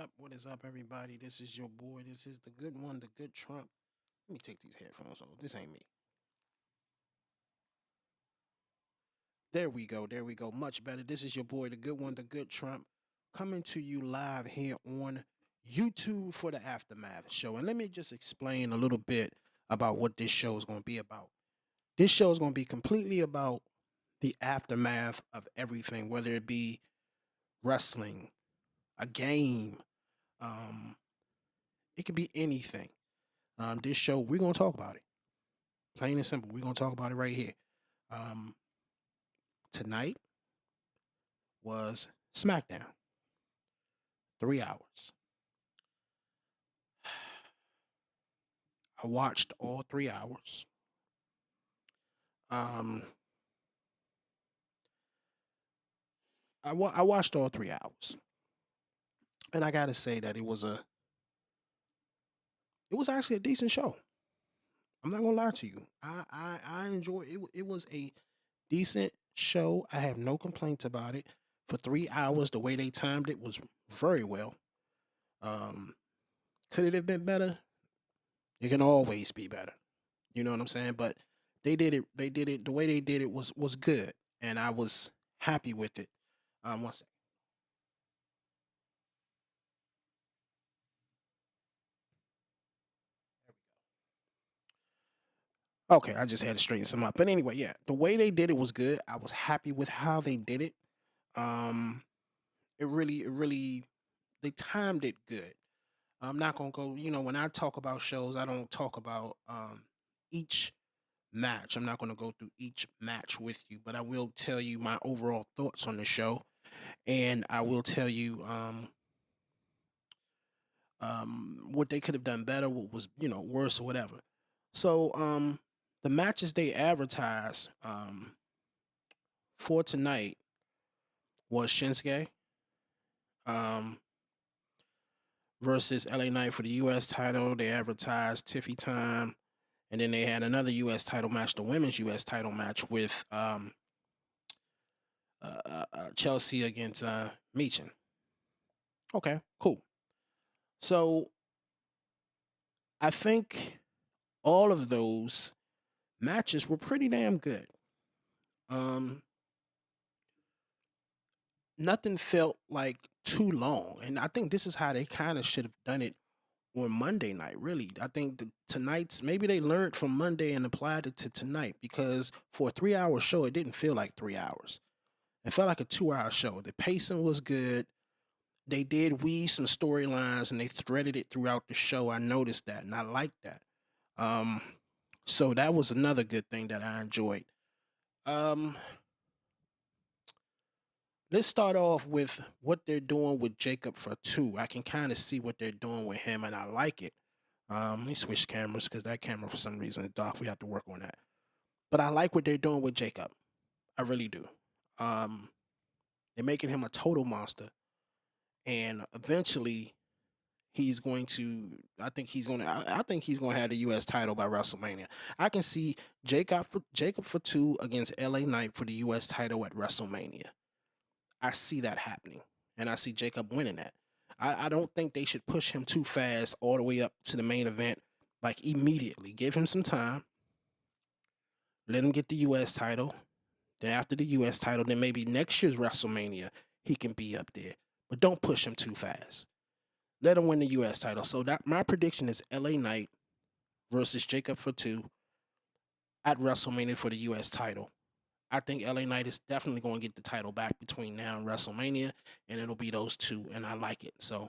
up? What is up, everybody? This is your boy. This is the good one, the good Trump. Let me take these headphones off. This ain't me. There we go. There we go. Much better. This is your boy, the good one, the good Trump, coming to you live here on YouTube for the Aftermath show. And let me just explain a little bit about what this show is going to be about. This show is going to be completely about the aftermath of everything, whether it be wrestling, a game, um, it could be anything. This show, we're gonna talk about it. Plain and simple. We're gonna talk about it right here. Um, Tonight was SmackDown. 3 hours. I watched all 3 hours. Um, I watched all 3 hours, and I gotta say that it was actually a decent show. I'm not gonna lie to you. I enjoy it. It was a decent show. I have no complaints about it. For 3 hours, the way they timed it was very well. Um, could it have been better? It can always be better. You know what I'm saying? But they did it. They did it. The way they did it was good, and I was happy with it. One second. There we go. Okay, I just had to straighten some up. But anyway, yeah, the way they did it was good. I was happy with how they did it. Um, it really, they timed it good. I'm not gonna go. When I talk about shows, I don't talk about each match. I'm not gonna go through each match with you, but I will tell you my overall thoughts on the show, and I will tell you what they could have done better, what was worse or whatever. So the matches they advertised for tonight was Shinsuke um, versus LA Knight for the U.S. title. They advertised Tiffy Time, and then they had another U.S. title match, the women's U.S. title match with Chelsea against Meechin. Okay, cool. So I think all of those matches were pretty damn good. Um, Nothing felt like too long, and I think this is how they kind of should have done it on Monday night. Really, I think tonight's maybe they learned from Monday and applied it to tonight because for a 3 hour show, it didn't feel like 3 hours. It felt like a 2 hour show. The pacing was good. They did weave some storylines and they threaded it throughout the show. I noticed that and I liked that. Um, so that was another good thing that I enjoyed. Um, let's start off with what they're doing with Jacob for two. I can kind of see what they're doing with him and I like it. Let me switch cameras because that camera for some reason is dark. We have to work on that. But I like what they're doing with Jacob. I really do. Um, they're making him a total monster, and eventually he's going to. I think he's going to have the U.S. title by WrestleMania. I can see Jacob for two against L.A. Knight for the U.S. title at WrestleMania. I see that happening, and I see Jacob winning that. I don't think they should push him too fast all the way up to the main event, like immediately. Give him some time. Let him get the U.S. title. Then after the U.S. title, then maybe next year's WrestleMania he can be up there. But don't push him too fast. Let him win the U.S. title. So that my prediction is L.A. Knight versus Jacob for two at WrestleMania for the U.S. title. I think LA Knight is definitely going to get the title back between now and WrestleMania, and it'll be those two, and I like it. So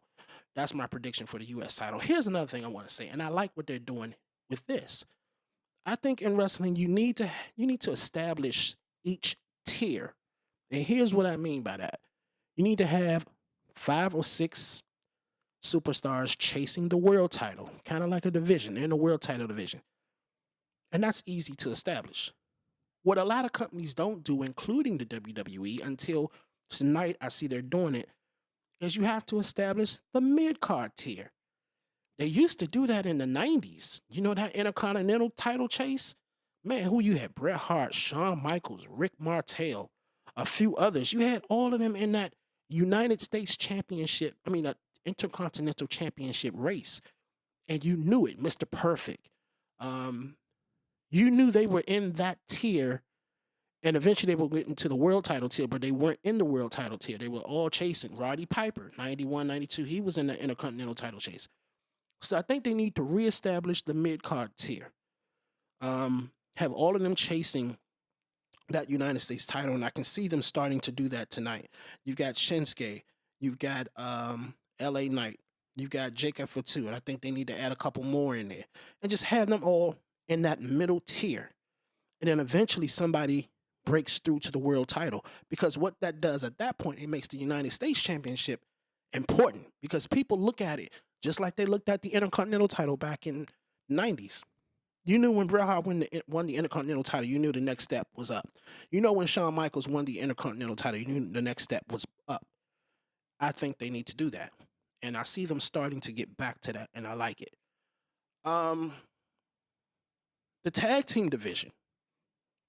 that's my prediction for the U.S. title. Here's another thing I want to say, and I like what they're doing with this. I think in wrestling you need to establish each tier, and here's what I mean by that. You need to have 5 or 6 superstars chasing the world title, kind of like a division. They're in the world title division, and that's easy to establish. What a lot of companies don't do, including the WWE, until tonight I see they're doing it, is you have to establish the mid card tier. They used to do that in the 90s. You know that Intercontinental title chase? Man, who you had? Bret Hart, Shawn Michaels, Rick Martel, a few others. You had all of them in that United States Championship. I mean, Intercontinental Championship race, and you knew it, Mr. Perfect. Um, you knew they were in that tier, and eventually they will get into the world title tier, but they weren't in the world title tier. They were all chasing Roddy Piper, 91, 92. He was in the Intercontinental title chase. So I think they need to reestablish the mid card tier. Have all of them chasing that United States title, and I can see them starting to do that tonight. You've got Shinsuke, you've got LA Knight, you've got Jacob for two, and I think they need to add a couple more in there and just have them all in that middle tier. And then eventually somebody breaks through to the world title, because what that does at that point, it makes the United States Championship important, because people look at it just like they looked at the Intercontinental title back in the 90s. You knew when Bret Hart won the Intercontinental title, you knew the next step was up. You know when Shawn Michaels won the Intercontinental title, you knew the next step was up. I think they need to do that. And I see them starting to get back to that, and I like it. The tag team division,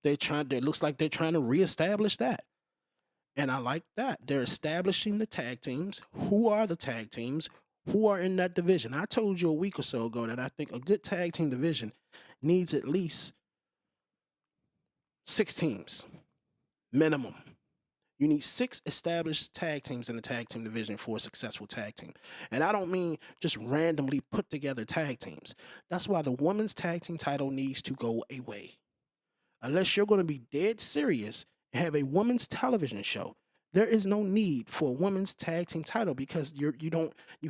it looks like they're trying to reestablish that. And I like that. They're establishing the tag teams. Who are the tag teams? Who are in that division? I told you a week or so ago that I think a good tag team division needs at least 6 teams, minimum. You need 6 established tag teams in the tag team division for a successful tag team. And I don't mean just randomly put together tag teams. That's why the women's tag team title needs to go away. Unless you're going to be dead serious and have a women's television show, there is no need for a women's tag team title, because you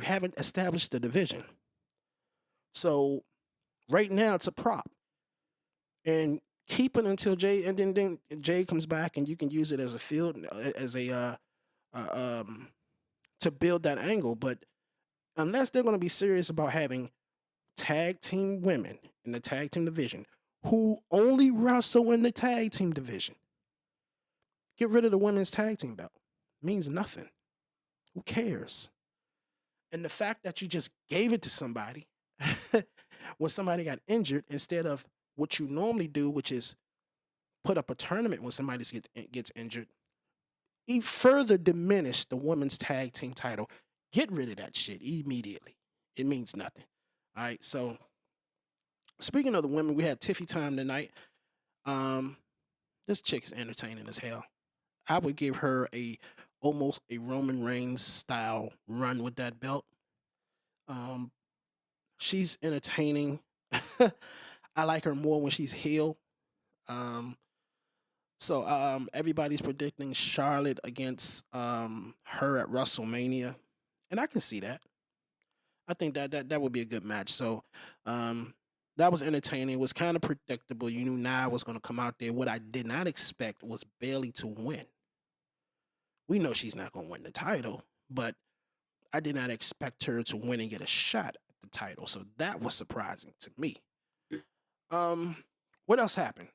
haven't established the division. So right now it's a prop, and keep it until Jay, and then Jay comes back, and you can use it as a field, as a to build that angle. But unless they're going to be serious about having tag team women in the tag team division who only wrestle in the tag team division, get rid of the women's tag team belt. It means nothing. Who cares? And the fact that you just gave it to somebody when somebody got injured, instead of what you normally do, which is put up a tournament when somebody gets injured, it further diminished the women's tag team title. Get rid of that shit immediately. It means nothing. All right. So speaking of the women, we had Tiffy time tonight. This chick is entertaining as hell. I would give her almost a Roman Reigns style run with that belt. She's entertaining. I like her more when she's heel. So everybody's predicting Charlotte against her at WrestleMania, and I can see that. I think that would be a good match. So that was entertaining. It was kind of predictable. You knew Nia was going to come out there. What I did not expect was Bayley to win. We know she's not going to win the title, but I did not expect her to win and get a shot at the title. So that was surprising to me. What else happened?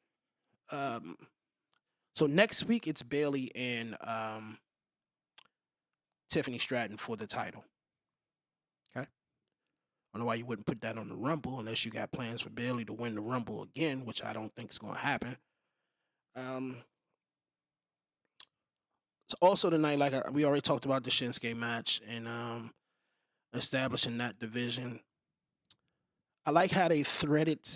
So next week it's Bayley and Tiffany Stratton for the title. Okay. I don't know why you wouldn't put that on the Rumble unless you got plans for Bayley to win the Rumble again, which I don't think is going to happen. So also tonight, like we already talked about the Shinsuke match and establishing that division. I like how they threaded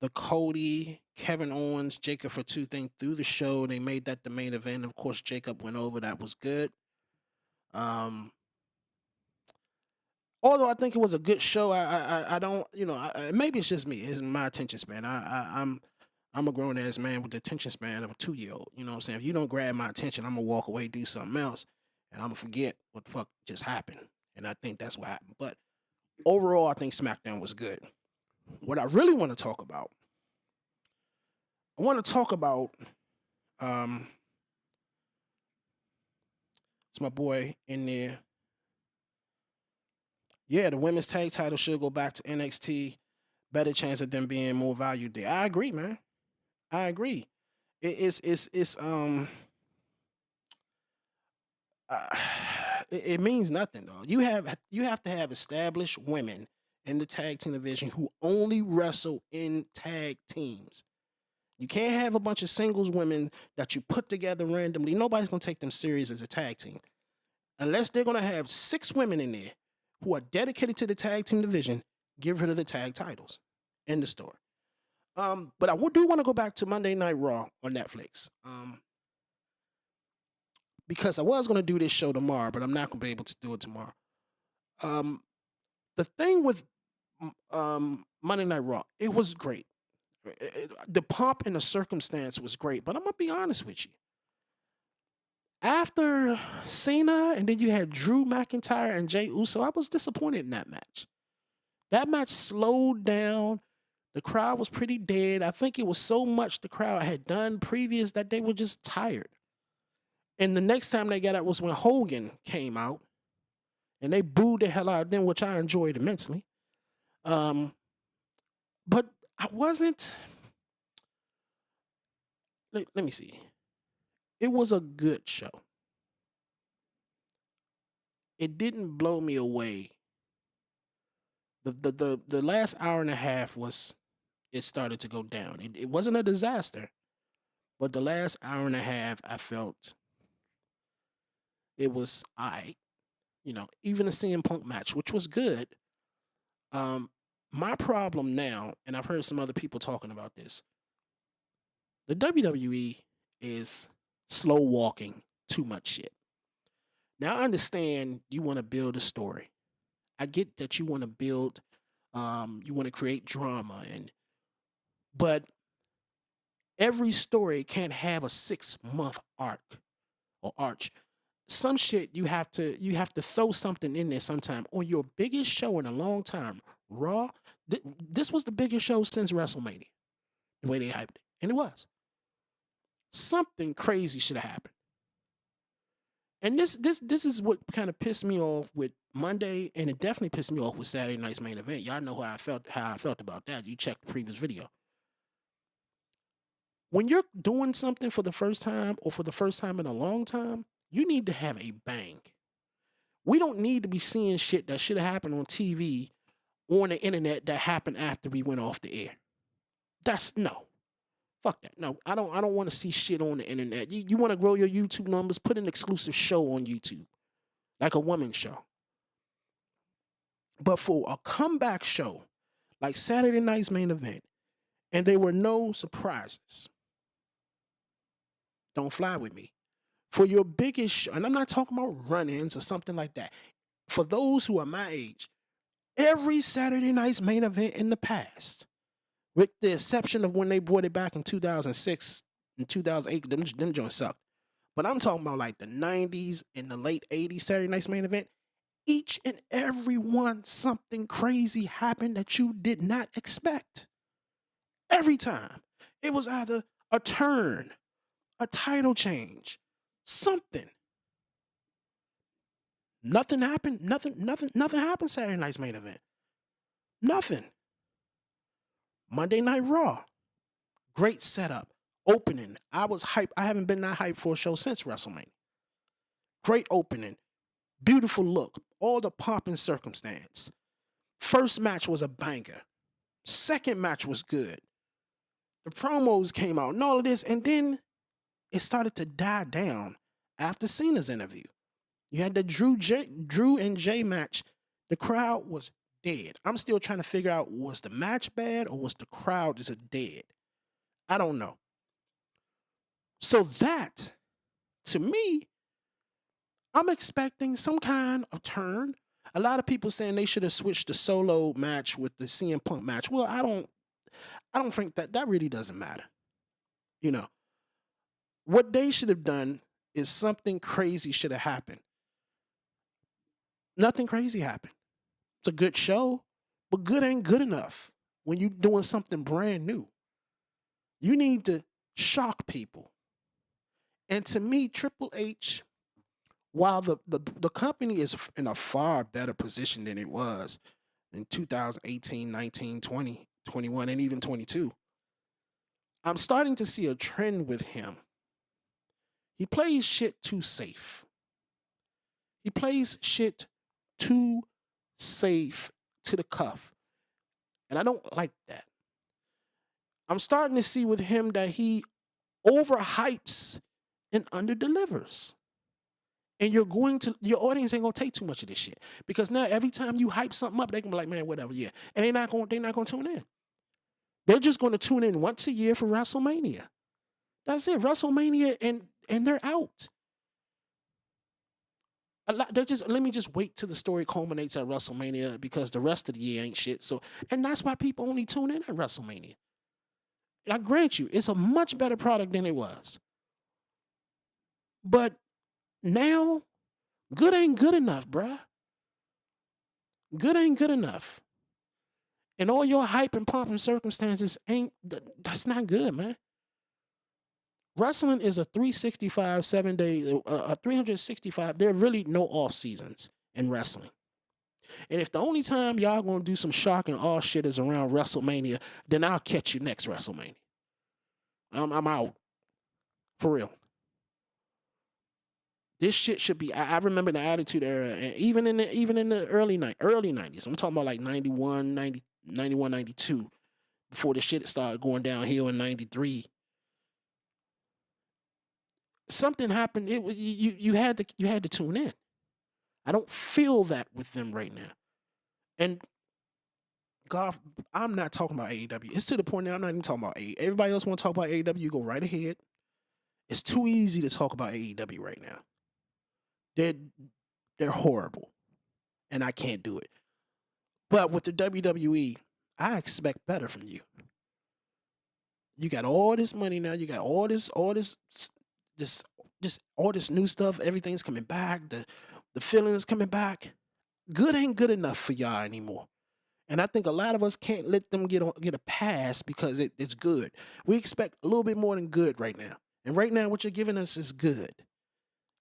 the Cody, Kevin Owens, Jacob for two thing through the show. They made that the main event. Of course, Jacob went over. That was good. Although I think it was a good show, I don't, maybe it's just me. It's my attention span. I'm a grown ass man with the attention span of a 2-year-old. You know what I'm saying? If you don't grab my attention, I'm gonna walk away, do something else, and I'm gonna forget what the fuck just happened. And I think that's what happened. But overall, I think SmackDown was good. What I really want to talk about, it's my boy in there. Yeah, the women's tag title should go back to NXT. Better chance of them being more valued there. I agree, man. I agree. It's it means nothing though. You have to have established women in the tag team division who only wrestle in tag teams. You can't have a bunch of singles women that you put together randomly. Nobody's gonna take them serious as a tag team. Unless they're going to have 6 women in there who are dedicated to the tag team division, give rid of the tag titles. End the story. But I do want to go back to Monday Night Raw on Netflix. Because I was going to do this show tomorrow, but I'm not going to be able to do it tomorrow. The thing with Monday Night Raw, it was great. The pomp and the circumstance was great, but I'm going to be honest with you. After Cena and then you had Drew McIntyre and Jey Uso, I was disappointed in that match. That match slowed down. The crowd was pretty dead. I think it was so much the crowd had done previous that they were just tired. And the next time they got out was when Hogan came out. And they booed the hell out of them, which I enjoyed immensely. But I wasn't... Let me see. It was a good show. It didn't blow me away. The last hour and a half it started to go down. It wasn't a disaster, but the last hour and a half I felt it was aight. Even the CM Punk match, which was good. My problem now, and I've heard some other people talking about this, the WWE is slow walking too much shit. Now I understand you want to build a story. I get that you want to build, you want to create drama, but every story can't have a 6-month arc or arch. Some shit you have to throw something in there sometime. On your biggest show in a long time, Raw, this was the biggest show since WrestleMania, the way they hyped it, and it was. Something crazy should have happened. And this is what kind of pissed me off with Monday, and it definitely pissed me off with Saturday night's main event. Y'all know how I felt about that. You checked the previous video. When you're doing something for the first time or for the first time in a long time, you need to have a bang. We don't need to be seeing shit that should have happened on TV, on the internet, that happened after we went off the air. No. Fuck that. No, I don't want to see shit on the internet. You want to grow your YouTube numbers, put an exclusive show on YouTube. Like a women's show. But for a comeback show, like Saturday night's main event, and there were no surprises, don't fly with me. For your biggest show, and I'm not talking about run-ins or something like that. For those who are my age, every Saturday night's main event in the past, with the exception of when they brought it back in 2006 and 2008, them joints sucked. But I'm talking about like the 90s and the late 80s Saturday night's main event. Each and every one, something crazy happened that you did not expect. Every time. It was either a turn, a title change, something. Nothing happened. Nothing happened Saturday night's main event. Nothing. Monday Night Raw. Great setup. Opening. I was hyped. I haven't been that hyped for a show since WrestleMania. Great opening. Beautiful look. All the pomp and circumstance. First match was a banger. Second match was good. The promos came out and all of this, and then it started to die down after Cena's interview. You had the Drew and Jay match. The crowd was dead. I'm still trying to figure out, was the match bad or was the crowd just dead? I don't know. So that, to me, I'm expecting some kind of turn. A lot of people saying they should have switched the solo match with the CM Punk match. Well, I don't think that really doesn't matter. What they should have done is something crazy should have happened. Nothing crazy happened. It's a good show, but good ain't good enough when you're doing something brand new. You need to shock people. And to me, Triple H, while the company is in a far better position than it was in 2018, 19, 20, 21, and even 22, I'm starting to see a trend with him. He plays shit too safe. He plays shit too safe to the cuff. And I don't like that. I'm starting to see with him that he overhypes and underdelivers. And your audience ain't gonna take too much of this shit. Because now every time you hype something up, they can be like, man, whatever, yeah. And they're not gonna tune in. They're just gonna tune in once a year for WrestleMania. That's it. WrestleMania and they're out. Let me just wait till the story culminates at WrestleMania because the rest of the year ain't shit. So, and that's why people only tune in at WrestleMania. I grant you, it's a much better product than it was. But now, good ain't good enough, bruh. Good ain't good enough. And all your hype and pomp and circumstances that's not good, man. Wrestling is a 365, 7 day, a 365. There are really no off seasons in wrestling. And if the only time y'all gonna do some shock and awe shit is around WrestleMania, then I'll catch you next WrestleMania. I'm out. For real. This shit should be. I remember the Attitude Era, and even in the early 90s. I'm talking about like 91, 92, before the shit started going downhill in 93. Something happened. You had to tune in. I don't feel that with them right now. And God, I'm not talking about AEW. It's to the point now I'm not even talking about AEW. Everybody else want to talk about AEW, you go right ahead. It's too easy to talk about AEW right now. They're horrible. And I can't do it. But with the WWE, I expect better from you. You got all this money now. You got all this new stuff. Everything's coming back. The feeling is coming back. Good ain't good enough for y'all anymore. And I think a lot of us can't let them get a pass because it's good. We expect a little bit more than good right now. And right now, what you're giving us is good.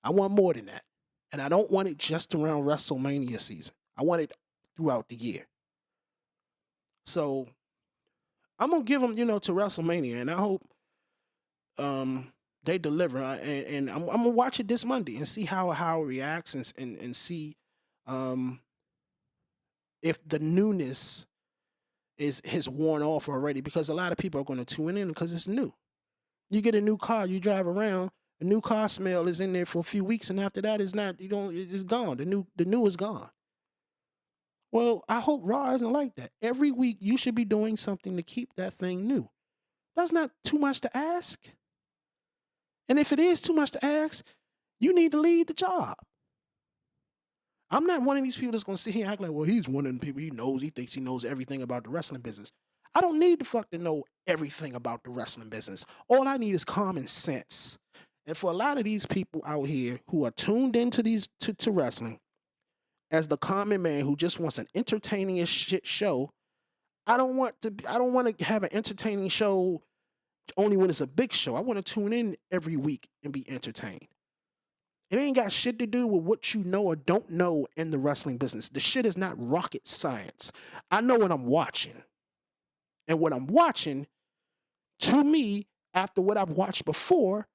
I want more than that. And I don't want it just around WrestleMania season. I want it throughout the year. So I'm gonna give them, to WrestleMania, and I hope they deliver. And I'm gonna watch it this Monday and see how it reacts and see if the newness has worn off already, because a lot of people are going to tune in because it's new. You get a new car, you drive around, a new car smell is in there for a few weeks, and after that, it's gone. The new is gone. Well, I hope Raw isn't like that. Every week, you should be doing something to keep that thing new. That's not too much to ask. And if it is too much to ask, you need to lead the job. I'm not one of these people that's going to sit here and act like, well, he's one of the people he thinks he knows everything about the wrestling business. I don't need to fucking know everything about the wrestling business. All I need is common sense. And for a lot of these people out here who are tuned into to wrestling, as the common man who just wants an entertaining as shit show, I don't want to have an entertaining show only when it's a big show. I want to tune in every week and be entertained. It ain't got shit to do with what you know or don't know in the wrestling business. The shit is not rocket science. I know what I'm watching. And what I'm watching, to me, after what I've watched before,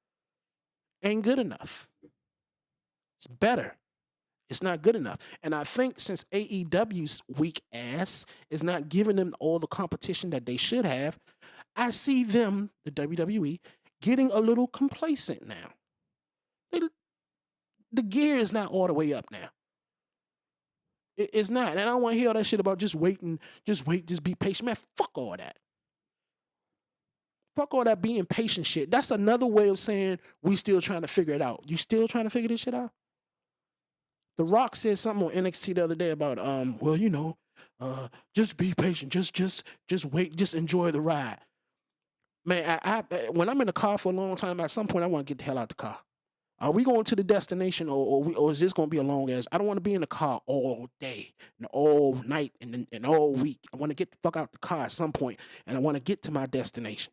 ain't good enough. It's better. It's not good enough. And I think since AEW's weak ass is not giving them all the competition that they should have, I see them, the WWE, getting a little complacent now. The gear is not all the way up now. It's not. And I don't want to hear all that shit about just wait, just be patient. Man, fuck all that. Fuck all that being patient shit. That's another way of saying we still trying to figure it out. You still trying to figure this shit out? The Rock said something on NXT the other day about, just be patient. Just wait. Just enjoy the ride. Man, I when I'm in the car for a long time, at some point I want to get the hell out the car. Are we going to the destination, or is this going to be a long ass? I don't want to be in the car all day and all night and all week. I want to get the fuck out the car at some point, and I want to get to my destination.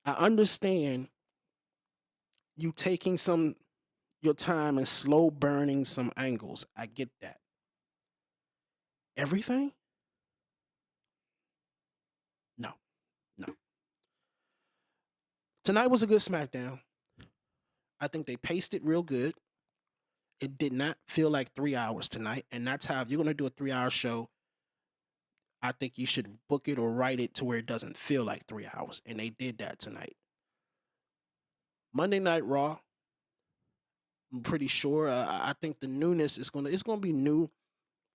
I understand you taking your time and slow burning some angles. I get that. Everything? No. Tonight was a good SmackDown. I think they paced it real good. It did not feel like 3 hours tonight. And that's how, if you're going to do a 3-hour show, I think you should book it or write it to where it doesn't feel like 3 hours. And they did that tonight. Monday Night Raw. I'm pretty sure. I think the newness is gonna be new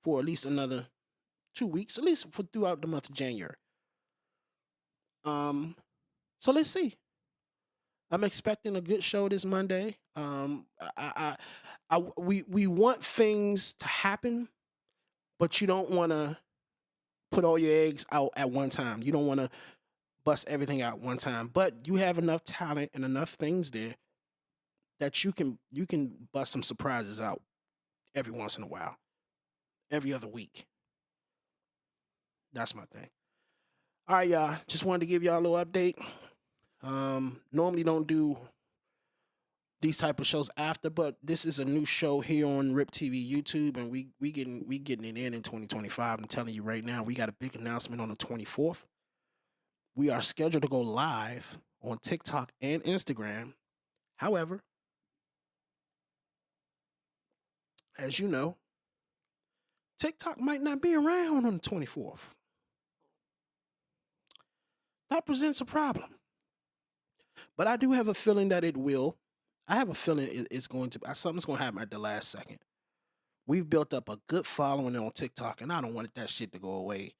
for at least another 2 weeks, at least for throughout the month of January. Um, so let's see. I'm expecting a good show this Monday. We want things to happen, but you don't want to put all your eggs out at one time. You don't want to bust everything out one time, but you have enough talent and enough things there that you can bust some surprises out every once in a while, every other week. That's my thing. All right, y'all. Just wanted to give y'all a little update. Normally don't do these type of shows after, but this is a new show here on Rip TV YouTube, and we getting it in 2025. I'm telling you right now, we got a big announcement on the 24th. We are scheduled to go live on TikTok and Instagram. However, as you know, TikTok might not be around on the 24th. That presents a problem. But I do have a feeling that it will. I have a feeling it's going to something's going to happen at the last second. We've built up a good following on TikTok, and I don't want that shit to go away.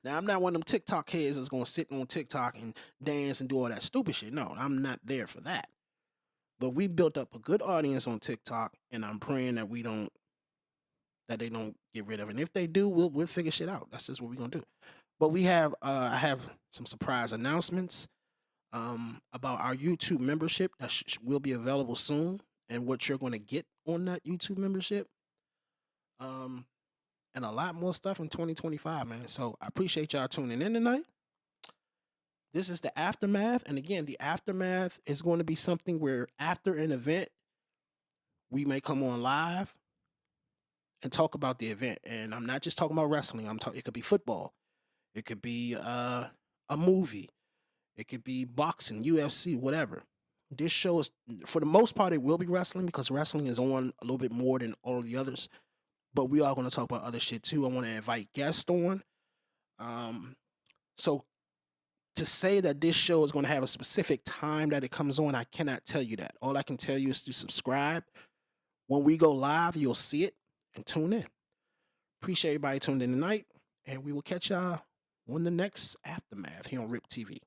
Now, I'm not one of them TikTok heads that's going to sit on TikTok and dance and do all that stupid shit. No, I'm not there for that. But we built up a good audience on TikTok, and I'm praying that they don't get rid of it. And if they do, we'll figure shit out. That's just what we're gonna do. But I have some surprise announcements about our YouTube membership that will be available soon, and what you're going to get on that YouTube membership. Um, and a lot more stuff in 2025, man. So I appreciate y'all tuning in tonight. This is the aftermath, and again, the aftermath is going to be something where after an event, we may come on live and talk about the event. And I'm not just talking about wrestling. I'm talking. It could be football. It could be a movie. It could be boxing, UFC, whatever. This show is, for the most part, it will be wrestling because wrestling is on a little bit more than all the others. But we are going to talk about other shit too. I want to invite guests on. So to say that this show is going to have a specific time that it comes on, I cannot tell you that. All I can tell you is to subscribe. When we go live, you'll see it and tune in. Appreciate everybody tuned in tonight, and we will catch y'all on the next aftermath here on Rip TV.